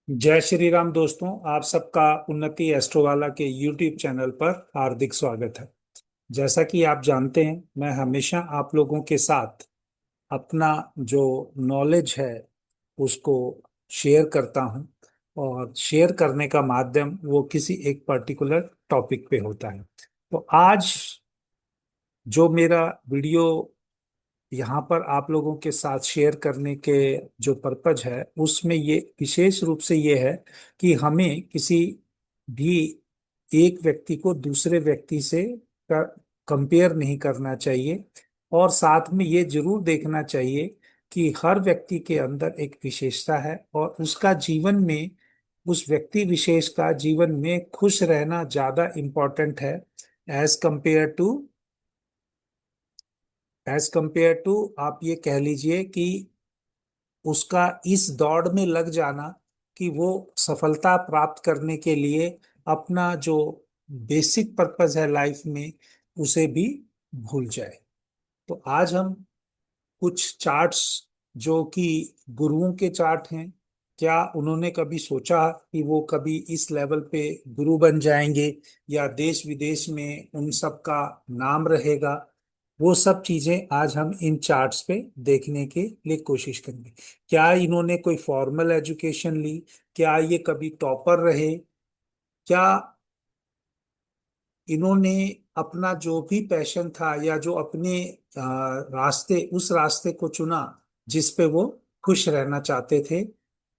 जय श्री राम दोस्तों। आप सबका उन्नति एस्ट्रोवाला के यूट्यूब चैनल पर हार्दिक स्वागत है। जैसा कि आप जानते हैं, मैं हमेशा आप लोगों के साथ अपना जो नॉलेज है उसको शेयर करता हूं। और शेयर करने का माध्यम वो किसी एक पर्टिकुलर टॉपिक पे होता है। तो आज जो मेरा वीडियो यहाँ पर आप लोगों के साथ शेयर करने के जो पर्पज है उसमें ये विशेष रूप से ये है कि हमें किसी भी एक व्यक्ति को दूसरे व्यक्ति से कंपेयर नहीं करना चाहिए। और साथ में ये जरूर देखना चाहिए कि हर व्यक्ति के अंदर एक विशेषता है और उसका जीवन में, उस व्यक्ति विशेष का जीवन में खुश रहना ज्यादा इम्पोर्टेंट है एज कंपेयर टू आप ये कह लीजिए कि उसका इस दौड़ में लग जाना कि वो सफलता प्राप्त करने के लिए अपना जो बेसिक पर्पस है लाइफ में उसे भी भूल जाए। तो आज हम कुछ चार्ट्स जो कि गुरुओं के चार्ट हैं, क्या उन्होंने कभी सोचा कि वो कभी इस लेवल पे गुरु बन जाएंगे या देश विदेश में उन सब का नाम रहेगा? वो सब चीजें आज हम इन चार्ट्स पे देखने के लिए कोशिश करेंगे। क्या इन्होंने कोई फॉर्मल एजुकेशन ली? क्या ये कभी टॉपर रहे? क्या इन्होंने अपना जो भी पैशन था या जो अपने रास्ते, उस रास्ते को चुना जिस पे वो खुश रहना चाहते थे?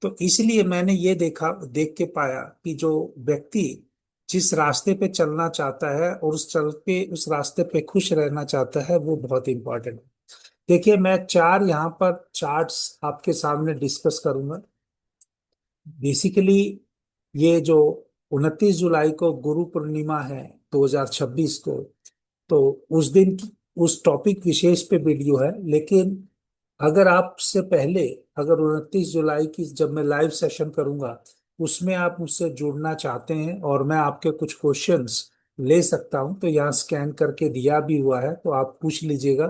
तो इसलिए मैंने ये देख के पाया कि जो व्यक्ति जिस रास्ते पे चलना चाहता है और उस रास्ते पे खुश रहना चाहता है वो बहुत इंपॉर्टेंट है। देखिए, मैं चार यहाँ पर चार्ट्स आपके सामने डिस्कस करूंगा। बेसिकली ये जो 29 जुलाई को गुरु पूर्णिमा है 2026 को, तो उस दिन उस टॉपिक विशेष पे वीडियो है। लेकिन अगर आपसे पहले, अगर 29 जुलाई की जब मैं लाइव सेशन करूंगा उसमें आप मुझसे जुड़ना चाहते हैं और मैं आपके कुछ क्वेश्चंस ले सकता हूं, तो यहाँ स्कैन करके दिया भी हुआ है, तो आप पूछ लीजिएगा।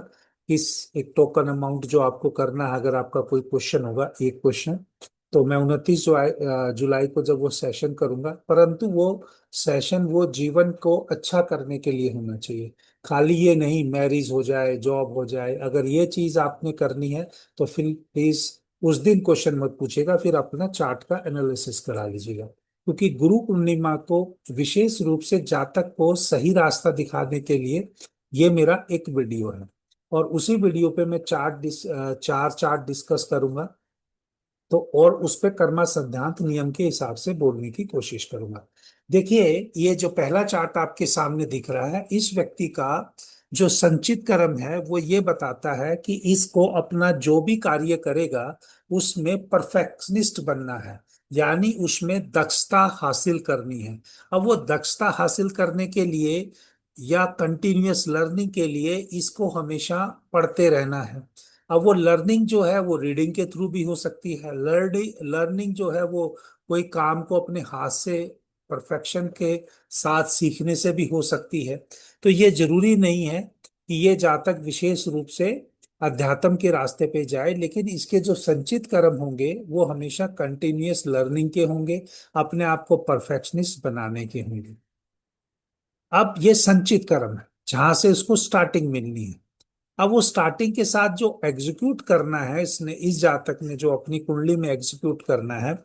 इस एक टोकन अमाउंट जो आपको करना है, अगर आपका कोई क्वेश्चन होगा, एक क्वेश्चन, तो मैं 29 जुलाई को जब वो सेशन करूंगा, परंतु वो सेशन वो जीवन को अच्छा करने के लिए होना चाहिए। खाली ये नहीं मैरिज हो जाए, जॉब हो जाए, अगर ये चीज आपने करनी है तो फिर प्लीज उस दिन क्वेश्चन मत पूछिएगा, फिर अपना चार्ट का एनालिसिस करा लीजिएगा। क्योंकि गुरु पूर्णिमा को विशेष रूप से जातक को सही रास्ता दिखाने के लिए ये मेरा एक वीडियो है। और उसी वीडियो पे मैं चार चार्ट डिस्कस करूंगा। तो और उस पे कर्मा सिद्धांत नियम के हिसाब से बोलने की कोशिश करूंगा। देखिए, ये जो पहला चार्ट आपके सामने दिख रहा है, इस व्यक्ति का जो संचित कर्म है वो ये बताता है कि इसको अपना जो भी कार्य करेगा उसमें परफेक्शनिस्ट बनना है, यानी उसमें दक्षता हासिल करनी है। अब वो दक्षता हासिल करने के लिए या कंटिन्यूअस लर्निंग के लिए इसको हमेशा पढ़ते रहना है। अब वो लर्निंग जो है वो रीडिंग के थ्रू भी हो सकती है। लर्निंग जो है वो कोई काम को अपने हाथ से परफेक्शन के साथ सीखने से भी हो सकती है। तो ये जरूरी नहीं है कि ये जातक विशेष रूप से अध्यात्म के रास्ते पे जाए, लेकिन इसके जो संचित कर्म होंगे वो हमेशा कंटिन्यूअस लर्निंग के होंगे, अपने आप को परफेक्शनिस्ट बनाने के होंगे। अब ये संचित कर्म है जहां से इसको स्टार्टिंग मिलनी है। अब वो स्टार्टिंग के साथ जो एग्जीक्यूट करना है, इसने, इस जातक ने जो अपनी कुंडली में एग्जीक्यूट करना है,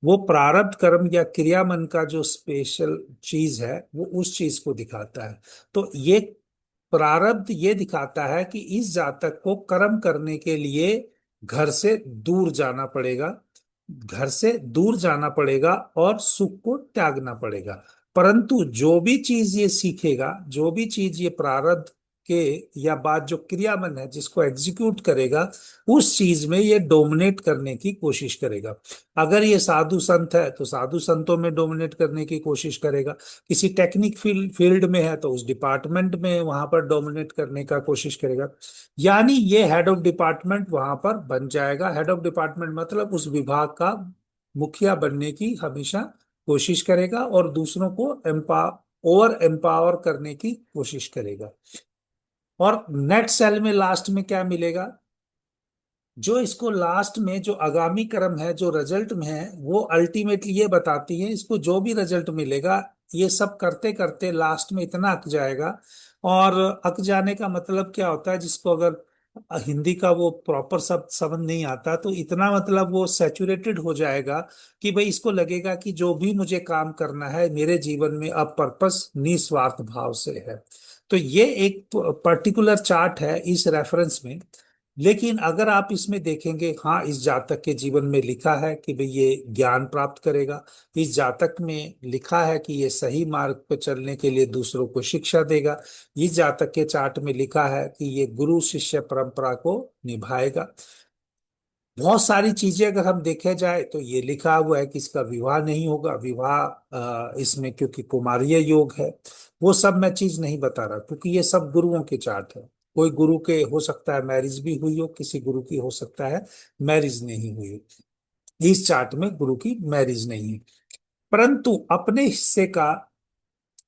वो प्रारब्ध कर्म या क्रिया मन का जो स्पेशल चीज है वो उस चीज को दिखाता है। तो ये प्रारब्ध ये दिखाता है कि इस जातक को कर्म करने के लिए घर से दूर जाना पड़ेगा, घर से दूर जाना पड़ेगा और सुख को त्यागना पड़ेगा। परंतु जो भी चीज ये सीखेगा, जो भी चीज ये प्रारब्ध के या बात जो क्रियामन है जिसको एग्जीक्यूट करेगा, उस चीज में ये डोमिनेट करने की कोशिश करेगा। अगर ये साधु संत है तो साधु संतों में डोमिनेट करने की कोशिश करेगा। किसी टेक्निक फील्ड में है तो उस डिपार्टमेंट में वहां पर डोमिनेट करने का कोशिश करेगा। यानी ये हेड ऑफ डिपार्टमेंट वहां पर बन जाएगा। हेड ऑफ डिपार्टमेंट मतलब उस विभाग का मुखिया बनने की हमेशा कोशिश करेगा और दूसरों को ओवर एम्पावर करने की कोशिश करेगा। और नेट सेल में लास्ट में क्या मिलेगा? जो इसको लास्ट में जो आगामी कर्म है, जो रिजल्ट में है, वो अल्टीमेटली ये बताती है इसको जो भी रिजल्ट मिलेगा, ये सब करते करते लास्ट में इतना अक जाएगा। और अक जाने का मतलब क्या होता है, जिसको अगर हिंदी का वो प्रॉपर शब्द समझ नहीं आता, तो इतना मतलब वो सैचुरेटेड हो जाएगा कि भाई इसको लगेगा कि जो भी मुझे काम करना है मेरे जीवन में अब पर्पस निस्वार्थ भाव से है। तो ये एक पर्टिकुलर चार्ट है इस रेफरेंस में। लेकिन अगर आप इसमें देखेंगे, हाँ, इस जातक के जीवन में लिखा है कि भाई ये ज्ञान प्राप्त करेगा, इस जातक में लिखा है कि ये सही मार्ग पर चलने के लिए दूसरों को शिक्षा देगा, इस जातक के चार्ट में लिखा है कि ये गुरु शिष्य परंपरा को निभाएगा। बहुत सारी चीजें अगर हम देखे जाए तो ये लिखा हुआ है कि इसका विवाह नहीं होगा, विवाह इसमें क्योंकि कुमारीय योग है। वो सब मैं चीज नहीं बता रहा, क्योंकि ये सब गुरुओं के चार्ट है। कोई गुरु के हो सकता है मैरिज भी हुई हो, किसी गुरु की हो सकता है मैरिज नहीं हुई हो। इस चार्ट में गुरु की मैरिज नहीं है। परंतु अपने हिस्से का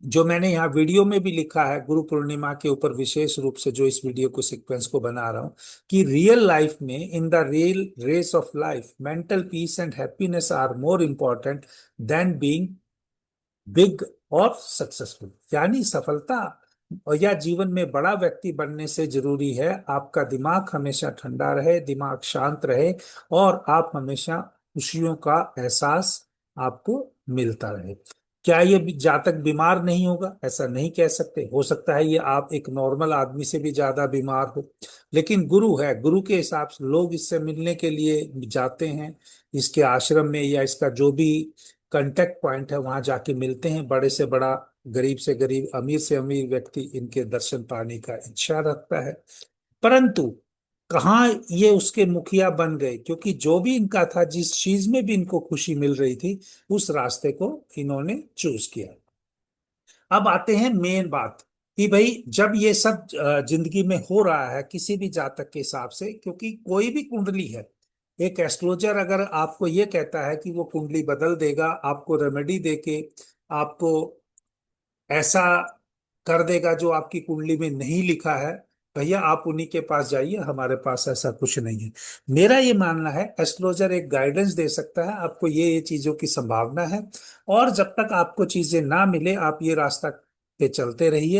जो मैंने यहाँ वीडियो में भी लिखा है, गुरु पूर्णिमा के ऊपर विशेष रूप से जो इस वीडियो को सीक्वेंस को बना रहा हूँ, कि रियल लाइफ में, in the real race of life, mental peace and happiness are more important than being big और सक्सेसफुल। यानी सफलता और या जीवन में बड़ा व्यक्ति बनने से जरूरी है आपका दिमाग हमेशा ठंडा रहे, दिमाग शांत रहे, और आप हमेशा खुशियों का एहसास आपको मिलता रहे। क्या ये जातक बीमार नहीं होगा? ऐसा नहीं कह सकते, हो सकता है ये आप एक नॉर्मल आदमी से भी ज्यादा बीमार हो। लेकिन गुरु है, गुरु के हिसाब से लोग इससे मिलने के लिए जाते हैं, इसके आश्रम में या इसका जो भी कांटेक्ट पॉइंट है वहां जाके मिलते हैं। बड़े से बड़ा, गरीब से गरीब, अमीर से अमीर व्यक्ति इनके दर्शन पाने का इच्छा रखता है। परंतु कहाँ ये उसके मुखिया बन गए, क्योंकि जो भी इनका था, जिस चीज में भी इनको खुशी मिल रही थी, उस रास्ते को इन्होंने चूज किया। अब आते हैं मेन बात, कि भाई जब ये सब जिंदगी में हो रहा है किसी भी जातक के हिसाब से, क्योंकि कोई भी कुंडली है, एक एस्ट्रोलजर अगर आपको ये कहता है कि वो कुंडली बदल देगा, आपको रेमेडी देके आपको ऐसा कर देगा जो आपकी कुंडली में नहीं लिखा है, भैया आप उन्हीं के पास जाइए, हमारे पास ऐसा कुछ नहीं है। मेरा ये मानना है एस्ट्रोलॉजर एक गाइडेंस दे सकता है आपको, ये चीजों की संभावना है। और जब तक आपको चीजें ना मिले, आप ये रास्ता पे चलते रहिए,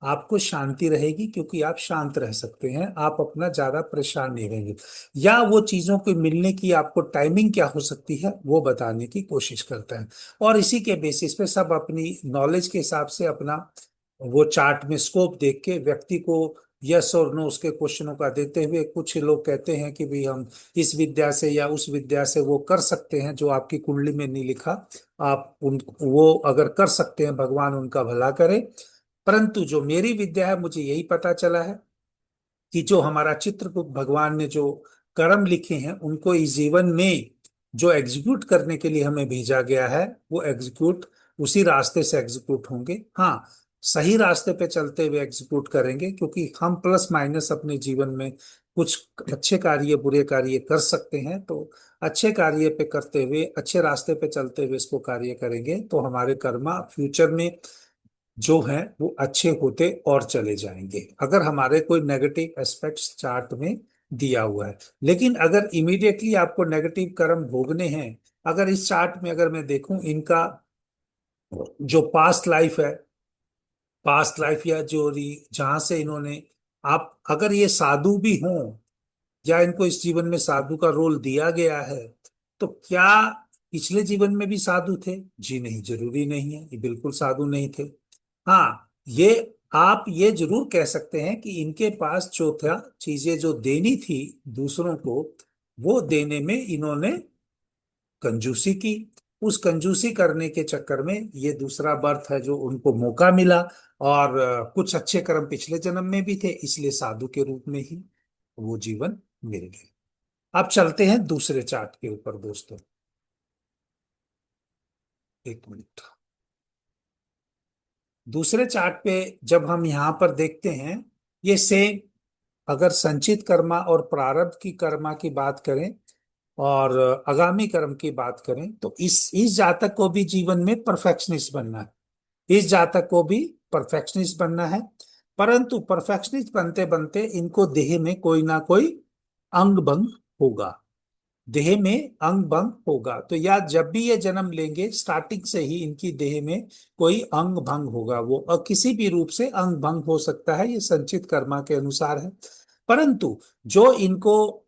आपको शांति रहेगी, क्योंकि आप शांत रह सकते हैं, आप अपना ज्यादा परेशान नहीं रहेंगे। या वो चीजों के मिलने की आपको टाइमिंग क्या हो सकती है वो बताने की कोशिश करता है। और इसी के बेसिस पे सब अपनी नॉलेज के हिसाब से अपना वो चार्ट में स्कोप देख के व्यक्ति को यस और नो उसके क्वेश्चनों का देते हुए, कुछ लोग कहते हैं कि भाई हम इस विद्या से या उस विद्या से वो कर सकते हैं जो आपकी कुंडली में नहीं लिखा। आप उन वो अगर कर सकते हैं, भगवान उनका भला करे। परंतु जो मेरी विद्या है, मुझे यही पता चला है कि जो हमारा चित्रगुप्त भगवान ने जो कर्म लिखे हैं, उनको इस जीवन में जो एग्जीक्यूट करने के लिए हमें भेजा गया है, वो एग्जीक्यूट उसी रास्ते से एग्जीक्यूट होंगे। हाँ, सही रास्ते पे चलते हुए एग्जीक्यूट करेंगे, क्योंकि हम प्लस माइनस अपने जीवन में कुछ अच्छे कार्य बुरे कार्य कर सकते हैं। तो अच्छे कार्य पे करते हुए, अच्छे रास्ते पे चलते हुए इसको कार्य करेंगे, तो हमारे कर्मा फ्यूचर में जो है वो अच्छे होते और चले जाएंगे, अगर हमारे कोई नेगेटिव एस्पेक्ट्स चार्ट में दिया हुआ है। लेकिन अगर इमीडिएटली आपको नेगेटिव कर्म भोगने हैं, अगर इस चार्ट में अगर मैं देखूं इनका जो पास्ट लाइफ है, पास्ट लाइफ या जो जहां से इन्होंने, आप अगर ये साधु भी हों या इनको इस जीवन में साधु का रोल दिया गया है, तो क्या पिछले जीवन में भी साधु थे? जी नहीं, जरूरी नहीं है, ये बिल्कुल साधु नहीं थे। हाँ, ये आप ये जरूर कह सकते हैं कि इनके पास जो था, चीजें जो देनी थी दूसरों को, वो देने में इन्होंने कंजूसी की। उस कंजूसी करने के चक्कर में ये दूसरा बर्थ है जो उनको मौका मिला। और कुछ अच्छे कर्म पिछले जन्म में भी थे, इसलिए साधु के रूप में ही वो जीवन मिल गया। अब चलते हैं दूसरे चार्ट के ऊपर दोस्तों। एक मिनट। दूसरे चार्ट पे जब हम यहाँ पर देखते हैं, ये सेम, अगर संचित कर्मा और प्रारब्ध की कर्मा की बात करें और आगामी कर्म की बात करें, तो इस जातक को भी जीवन में परफेक्शनिस्ट बनना है। इस जातक को भी परफेक्शनिस्ट बनना है। परंतु परफेक्शनिस्ट बनते बनते इनको देह में कोई ना कोई अंग भंग होगा, देह में अंग भंग होगा। तो या जब भी ये जन्म लेंगे स्टार्टिंग से ही इनकी देह में कोई अंग भंग होगा, वो और किसी भी रूप से अंग भंग हो सकता है, ये संचित कर्मा के अनुसार है। परंतु जो इनको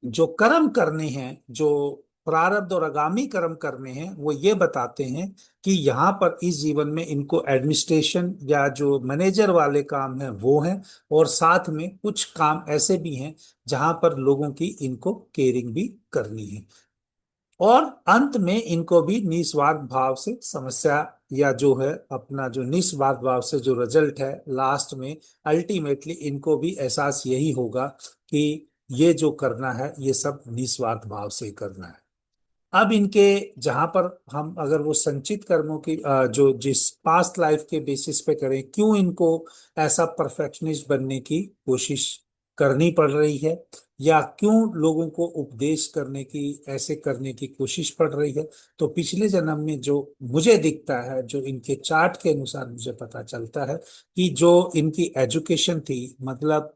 जो कर्म करने हैं, जो प्रारब्ध और आगामी कर्म करने हैं, वो ये बताते हैं कि यहाँ पर इस जीवन में इनको एडमिनिस्ट्रेशन या जो मैनेजर वाले काम हैं वो हैं, और साथ में कुछ काम ऐसे भी हैं जहां पर लोगों की इनको केयरिंग भी करनी है। और अंत में इनको भी निस्वार्थ भाव से समस्या, या जो है अपना जो निस्वार्थ भाव से जो रिजल्ट है लास्ट में, अल्टीमेटली इनको भी एहसास यही होगा कि ये जो करना है ये सब निस्वार्थ भाव से करना है। अब इनके जहां पर हम अगर वो संचित कर्मों की जो जिस पास्ट लाइफ के बेसिस पे करें, क्यों इनको ऐसा परफेक्शनिस्ट बनने की कोशिश करनी पड़ रही है, या क्यों लोगों को उपदेश करने की, ऐसे करने की कोशिश पड़ रही है, तो पिछले जन्म में जो मुझे दिखता है, जो इनके चार्ट के अनुसार मुझे पता चलता है कि जो इनकी एजुकेशन थी, मतलब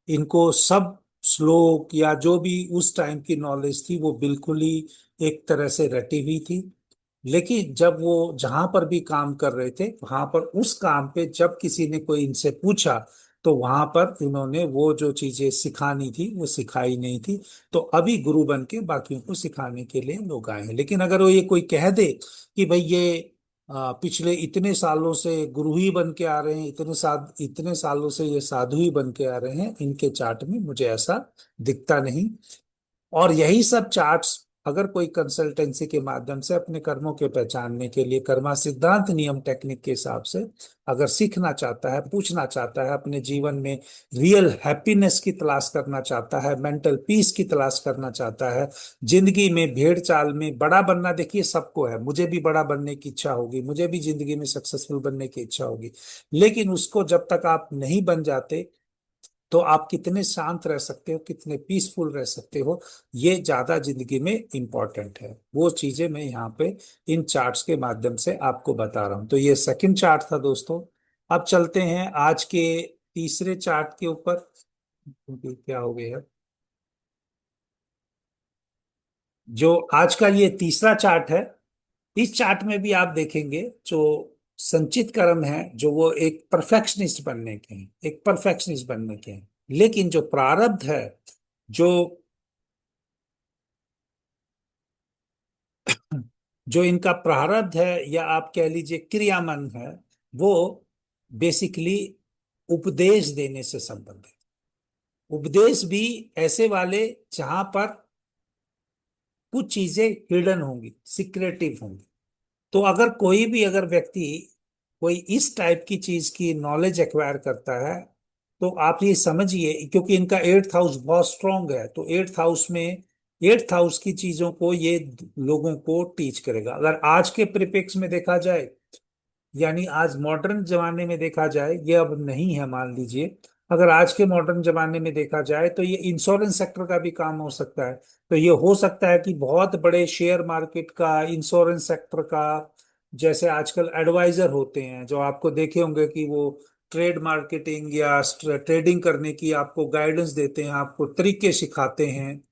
इनको सब श्लोक या जो भी उस टाइम की नॉलेज थी वो बिल्कुल ही एक तरह से रटी हुई थी। लेकिन जब वो जहां पर भी काम कर रहे थे वहां पर उस काम पे जब किसी ने कोई इनसे पूछा, तो वहां पर इन्होंने वो जो चीजें सिखानी थी वो सिखाई नहीं थी। तो अभी गुरु बन के बाकियों को सिखाने के लिए लोग आए हैं। लेकिन अगर वो ये कोई कह दे कि भाई ये पिछले इतने सालों से गुरु ही बन के आ रहे हैं, इतने सालों से ये साधु ही बन के आ रहे हैं, इनके चार्ट में मुझे ऐसा दिखता नहीं। और यही सब चार्ट्स अगर कोई कंसल्टेंसी के माध्यम से अपने कर्मों के पहचानने के लिए कर्मा सिद्धांत नियम टेक्निक के हिसाब से अगर सीखना चाहता है, पूछना चाहता है, अपने जीवन में रियल हैप्पीनेस की तलाश करना चाहता है, मेंटल पीस की तलाश करना चाहता है, जिंदगी में भेड़ चाल में बड़ा बनना, देखिए सबको है, मुझे भी बड़ा बनने की इच्छा होगी, मुझे भी जिंदगी में सक्सेसफुल बनने की इच्छा होगी। लेकिन उसको जब तक आप नहीं बन जाते तो आप कितने शांत रह सकते हो, कितने पीसफुल रह सकते हो, ये ज्यादा जिंदगी में इंपॉर्टेंट है। वो चीजें मैं यहाँ पे इन चार्ट्स के माध्यम से आपको बता रहा हूँ। तो ये सेकंड चार्ट था दोस्तों। अब चलते हैं आज के तीसरे चार्ट के ऊपर, क्योंकि क्या हो गया है, जो आज का ये तीसरा चार्ट है, इस चार्ट में भी आप देखेंगे जो संचित कर्म है, जो वो एक परफेक्शनिस्ट बनने के हैं, एक परफेक्शनिस्ट बनने के हैं। लेकिन जो प्रारब्ध है, जो जो इनका प्रारब्ध है या आप कह लीजिए क्रियामन है, वो बेसिकली उपदेश देने से संबंधित। उपदेश भी ऐसे वाले जहां पर कुछ चीजें हिडन होंगी, सिक्रेटिव होंगी। तो अगर कोई भी अगर व्यक्ति कोई इस टाइप की चीज की नॉलेज एक्वायर करता है, तो आप ये समझिए, क्योंकि इनका एट्थ हाउस बहुत स्ट्रांग है, तो एट्थ हाउस की चीजों को ये लोगों को टीच करेगा। अगर आज के परिप्रेक्ष्य में देखा जाए, यानी आज मॉडर्न जमाने में देखा जाए, ये अब नहीं है मान लीजिए, अगर आज के मॉडर्न जमाने में देखा जाए तो ये इंश्योरेंस सेक्टर का भी काम हो सकता है। तो ये हो सकता है कि बहुत बड़े शेयर मार्केट का, इंश्योरेंस सेक्टर का, जैसे आजकल एडवाइजर होते हैं जो आपको देखे होंगे कि वो ट्रेड मार्केटिंग या ट्रेडिंग करने की आपको गाइडेंस देते हैं, आपको तरीके सिखाते हैं,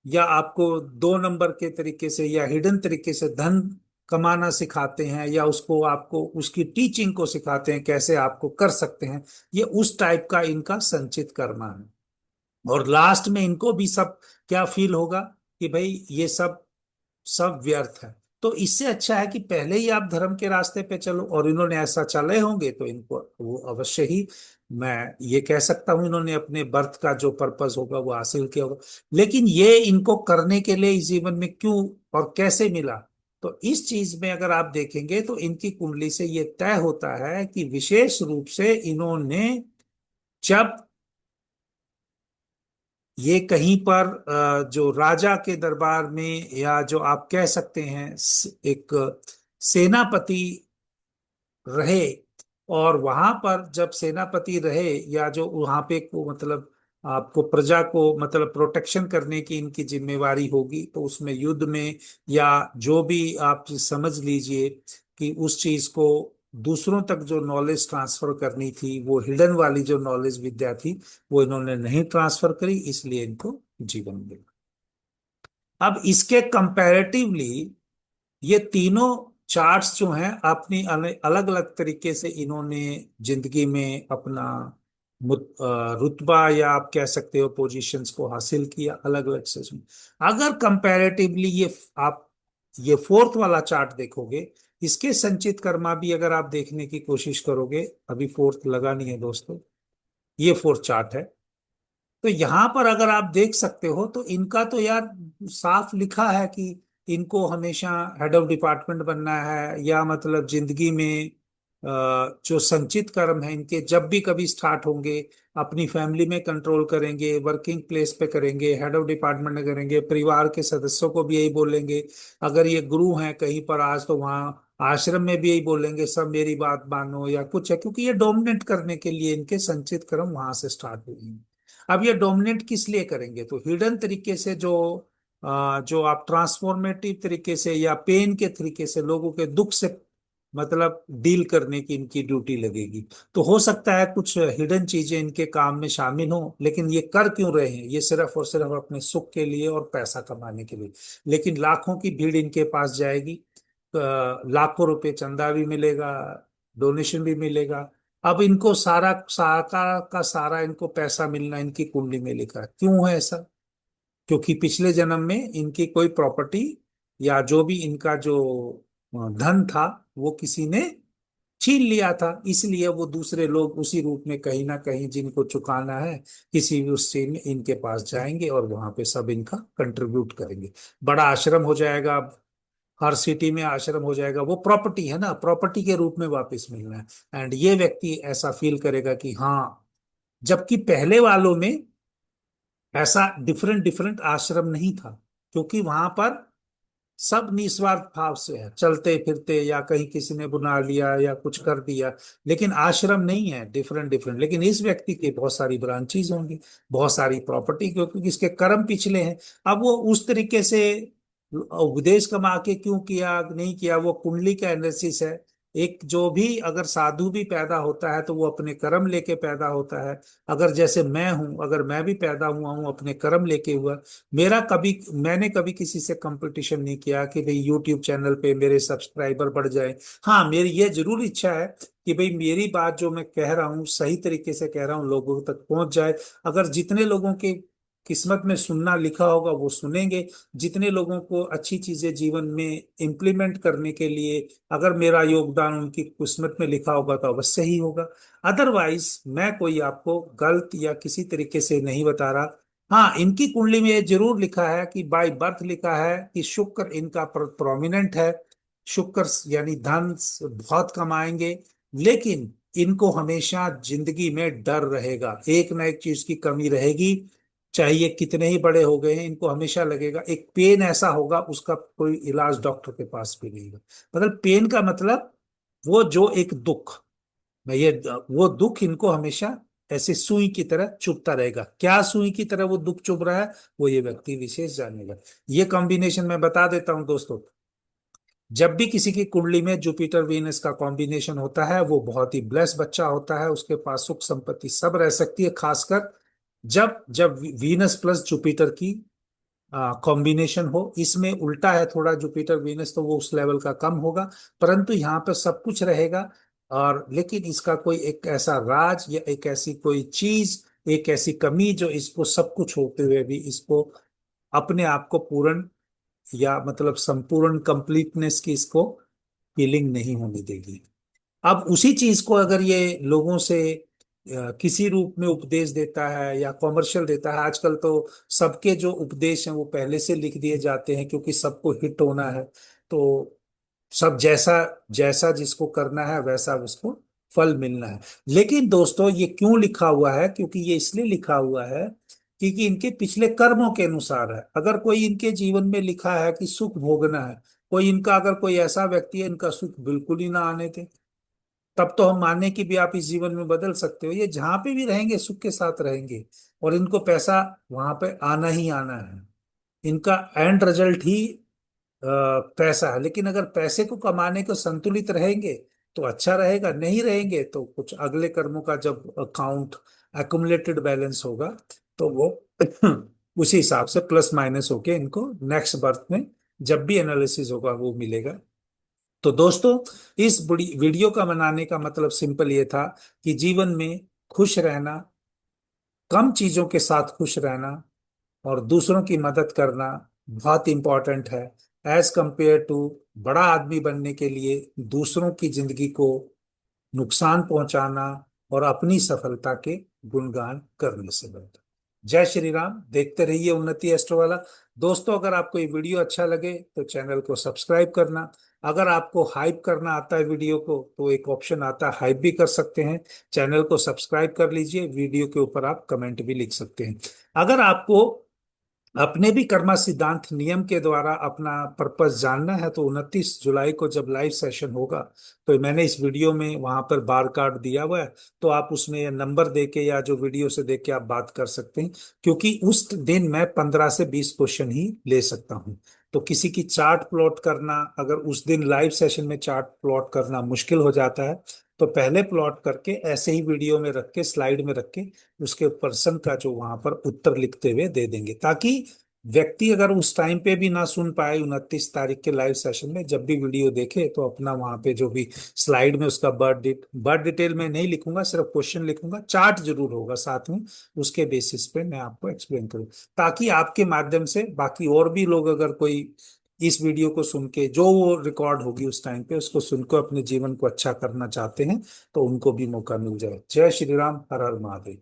या आपको दो नंबर के तरीके से या हिडन तरीके से धन कमाना सिखाते हैं, या उसको आपको उसकी टीचिंग को सिखाते हैं कैसे आपको कर सकते हैं। ये उस टाइप का इनका संचित कर्मा है। और लास्ट में इनको भी सब क्या फील होगा कि भाई ये सब सब व्यर्थ है। तो इससे अच्छा है कि पहले ही आप धर्म के रास्ते पे चलो, और इन्होंने ऐसा चले होंगे तो इनको वो अवश्य ही, मैं ये कह सकता हूं, इन्होंने अपने बर्थ का जो पर्पस होगा वो हासिल किया होगा। लेकिन ये इनको करने के लिए इस जीवन में क्यों और कैसे मिला, तो इस चीज में अगर आप देखेंगे तो इनकी कुंडली से ये तय होता है कि विशेष रूप से इन्होंने जब ये कहीं पर जो राजा के दरबार में, या जो आप कह सकते हैं एक सेनापति रहे, और वहां पर जब सेनापति रहे, या जो वहां पे को मतलब आपको प्रजा को मतलब प्रोटेक्शन करने की इनकी जिम्मेवारी होगी, तो उसमें युद्ध में या जो भी आप समझ लीजिए कि उस चीज को दूसरों तक जो नॉलेज ट्रांसफर करनी थी, वो हिडन वाली जो नॉलेज विद्या थी, वो इन्होंने नहीं ट्रांसफर करी, इसलिए इनको जीवन मिला। अब इसके कंपैरेटिवली ये तीनों चार्ट्स जो हैं अपनी अलग अलग तरीके से इन्होंने जिंदगी में अपना रुतबा, या आप कह सकते हो पोजीशंस को हासिल किया अलग अलग सेशन। अगर कंपैरेटिवली आप ये फोर्थ वाला चार्ट देखोगे, इसके संचित कर्मा भी अगर आप देखने की कोशिश करोगे, अभी फोर्थ लगा नहीं है दोस्तों, ये फोर्थ चार्ट है। तो यहां पर अगर आप देख सकते हो तो इनका तो यार साफ लिखा है कि इनको हमेशा हेड ऑफ डिपार्टमेंट बनना है, या मतलब जिंदगी में जो संचित कर्म है इनके जब भी कभी स्टार्ट होंगे, अपनी फैमिली में कंट्रोल करेंगे, वर्किंग प्लेस पे करेंगे, हेड ऑफ डिपार्टमेंट में करेंगे, परिवार के सदस्यों को भी यही बोलेंगे। अगर ये गुरु हैं कहीं पर आज, तो वहाँ आश्रम में भी यही बोलेंगे, सब मेरी बात मानो या कुछ है, क्योंकि ये डोमिनेट करने के लिए इनके संचित कर्म वहां से स्टार्ट हुए। अब ये डोमिनेट किस लिए करेंगे, तो हिडन तरीके से जो आप ट्रांसफॉर्मेटिव तरीके से या पेन के तरीके से लोगों के दुख से मतलब डील करने की इनकी ड्यूटी लगेगी। तो हो सकता है कुछ हिडन चीजें इनके काम में शामिल हो, लेकिन ये कर क्यों रहे हैं, ये सिर्फ और सिर्फ अपने सुख के लिए और पैसा कमाने के लिए। लेकिन लाखों की भीड़ इनके पास जाएगी, लाखों रुपए चंदा भी मिलेगा, डोनेशन भी मिलेगा। अब इनको सारा सारा का सारा इनको पैसा मिलना इनकी कुंडली में लिखा है। क्यों है ऐसा? क्योंकि पिछले जन्म में इनकी कोई प्रॉपर्टी या जो भी इनका जो धन था, वो किसी ने छीन लिया था, इसलिए वो दूसरे लोग उसी रूप में कहीं ना कहीं जिनको चुकाना है किसी भी उस चीज में इनके पास जाएंगे और वहां पे सब इनका कंट्रीब्यूट करेंगे। बड़ा आश्रम हो जाएगा, हर सिटी में आश्रम हो जाएगा, वो प्रॉपर्टी है ना, प्रॉपर्टी के रूप में वापस मिलना है। एंड ये व्यक्ति ऐसा फील करेगा कि हाँ, जबकि पहले वालों में ऐसा डिफरेंट डिफरेंट आश्रम नहीं था, क्योंकि वहां पर सब निस्वार्थ भाव से है, चलते फिरते या कहीं किसी ने बुला लिया या कुछ कर दिया। लेकिन आश्रम नहीं है, डिफरेंट डिफरेंट। लेकिन इस व्यक्ति के बहुत सारी ब्रांचेज होंगी, बहुत सारी प्रॉपर्टी, क्योंकि इसके कर्म पिछले हैं। अब वो उस तरीके से उपदेश कमा के क्यों किया नहीं किया, वो कुंडली का एनालिसिस है। एक जो भी अगर साधु भी पैदा होता है तो वो अपने कर्म लेके पैदा होता है। अगर जैसे मैं हूं, अगर मैं भी पैदा हुआ हूं अपने कर्म लेके हुआ, मैंने कभी किसी से कंपटीशन नहीं किया कि भाई यूट्यूब चैनल पे मेरे सब्सक्राइबर बढ़ जाए। हाँ, मेरी ये जरूर इच्छा है कि भाई मेरी बात जो मैं कह रहा हूँ सही तरीके से कह रहा हूँ, लोगों तक पहुंच जाए। अगर जितने लोगों के किस्मत में सुनना लिखा होगा वो सुनेंगे, जितने लोगों को अच्छी चीजें जीवन में इम्प्लीमेंट करने के लिए अगर मेरा योगदान उनकी किस्मत में लिखा होगा तो अवश्य ही होगा। अदरवाइज मैं कोई आपको गलत या किसी तरीके से नहीं बता रहा। हाँ, इनकी कुंडली में ये जरूर लिखा है कि बाय बर्थ लिखा है कि शुक्र इनका प्रोमिनेंट है। शुक्र यानी धन बहुत कमाएंगे, लेकिन इनको हमेशा जिंदगी में डर रहेगा, एक ना एक चीज की कमी रहेगी। चाहे ये कितने ही बड़े हो गए हैं, इनको हमेशा लगेगा एक पेन ऐसा होगा, उसका कोई इलाज डॉक्टर के पास भी नहीं होगा। मतलब पेन का मतलब वो जो एक दुख, मैं ये वो दुख इनको हमेशा ऐसे सुई की तरह चुभता रहेगा। क्या सुई की तरह वो दुख चुभ रहा है, वो ये व्यक्ति विशेष जानेगा। ये कॉम्बिनेशन मैं बता देता हूं दोस्तों, जब भी किसी की कुंडली में जुपिटर वीनस का कॉम्बिनेशन होता है, वो बहुत ही ब्लेस बच्चा होता है, उसके पास सुख संपत्ति सब रह सकती है। खासकर जब जब वीनस प्लस जुपिटर की कॉम्बिनेशन हो। इसमें उल्टा है थोड़ा, जुपिटर वीनस तो वो उस लेवल का कम होगा, परंतु यहाँ पे सब कुछ रहेगा। और लेकिन इसका कोई एक ऐसा राज या एक ऐसी कोई चीज, एक ऐसी कमी जो इसको सब कुछ होते हुए भी इसको अपने आप को पूर्ण या मतलब संपूर्ण कंप्लीटनेस की इसको फीलिंग नहीं होने देगी। अब उसी चीज को अगर ये लोगों से किसी रूप में उपदेश देता है या कॉमर्शियल देता है, आजकल तो सबके जो उपदेश हैं वो पहले से लिख दिए जाते हैं, क्योंकि सबको हिट होना है। तो सब जैसा जैसा जिसको करना है वैसा उसको फल मिलना है। लेकिन दोस्तों ये क्यों लिखा हुआ है, क्योंकि ये इसलिए लिखा हुआ है क्योंकि इनके पिछले कर्मों के अनुसार है। अगर कोई इनके जीवन में लिखा है कि सुख भोगना है, कोई इनका अगर कोई ऐसा व्यक्ति है इनका सुख बिल्कुल ही ना आने दे, तब तो हम माने कि भी आप इस जीवन में बदल सकते हो, ये जहां पे भी रहेंगे सुख के साथ रहेंगे और इनको पैसा वहां पे आना ही आना है। इनका एंड रिजल्ट ही पैसा है। लेकिन अगर पैसे को कमाने को संतुलित रहेंगे तो अच्छा रहेगा, नहीं रहेंगे तो कुछ अगले कर्मों का जब अकाउंट एक्युमुलेटेड बैलेंस होगा तो वो उसी हिसाब से प्लस माइनस होके इनको नेक्स्ट बर्थ में जब भी एनालिसिस होगा वो मिलेगा। तो दोस्तों, इस बड़ी वीडियो का बनाने का मतलब सिंपल ये था कि जीवन में खुश रहना, कम चीजों के साथ खुश रहना और दूसरों की मदद करना बहुत इंपॉर्टेंट है, एज कंपेयर टू बड़ा आदमी बनने के लिए दूसरों की जिंदगी को नुकसान पहुंचाना और अपनी सफलता के गुणगान करने से बेहतर। जय श्री राम, देखते रहिए उन्नति एस्ट्रो वाला। दोस्तों, अगर आपको ये वीडियो अच्छा लगे तो चैनल को सब्सक्राइब करना। अगर आपको हाइप करना आता है वीडियो को तो एक ऑप्शन आता है, हाइप भी कर सकते हैं। चैनल को सब्सक्राइब कर लीजिए, वीडियो के ऊपर आप कमेंट भी लिख सकते हैं। अगर आपको अपने भी कर्मा सिद्धांत नियम के द्वारा अपना पर्पस जानना है तो 29 जुलाई को जब लाइव सेशन होगा, तो मैंने इस वीडियो में वहां पर बार कार्ड दिया हुआ है, तो आप उसमें नंबर देके या जो वीडियो से देख के आप बात कर सकते हैं। क्योंकि उस दिन मैं 15 से 20 क्वेश्चन ही ले सकता हूं। तो किसी की चार्ट प्लॉट करना, अगर उस दिन लाइव सेशन में चार्ट प्लॉट करना मुश्किल हो जाता है, तो पहले प्लॉट करके ऐसे ही वीडियो में रख के, स्लाइड में रख के उसके पर्सन का जो वहां पर उत्तर लिखते हुए दे देंगे, ताकि व्यक्ति अगर उस टाइम पे भी ना सुन पाए 29 तारीख के लाइव सेशन में, जब भी वीडियो देखे तो अपना वहां पे जो भी स्लाइड में उसका बर्थ डिटेल में नहीं लिखूंगा, सिर्फ क्वेश्चन लिखूंगा, चार्ट जरूर होगा साथ में, उसके बेसिस पे मैं आपको एक्सप्लेन करूँ, ताकि आपके माध्यम से बाकी और भी लोग अगर कोई इस वीडियो को सुन के, जो वो रिकॉर्ड होगी उस टाइम पे उसको सुनकर अपने जीवन को अच्छा करना चाहते हैं, तो उनको भी मौका मिल जाए। जय श्री राम, हर हर महादेव।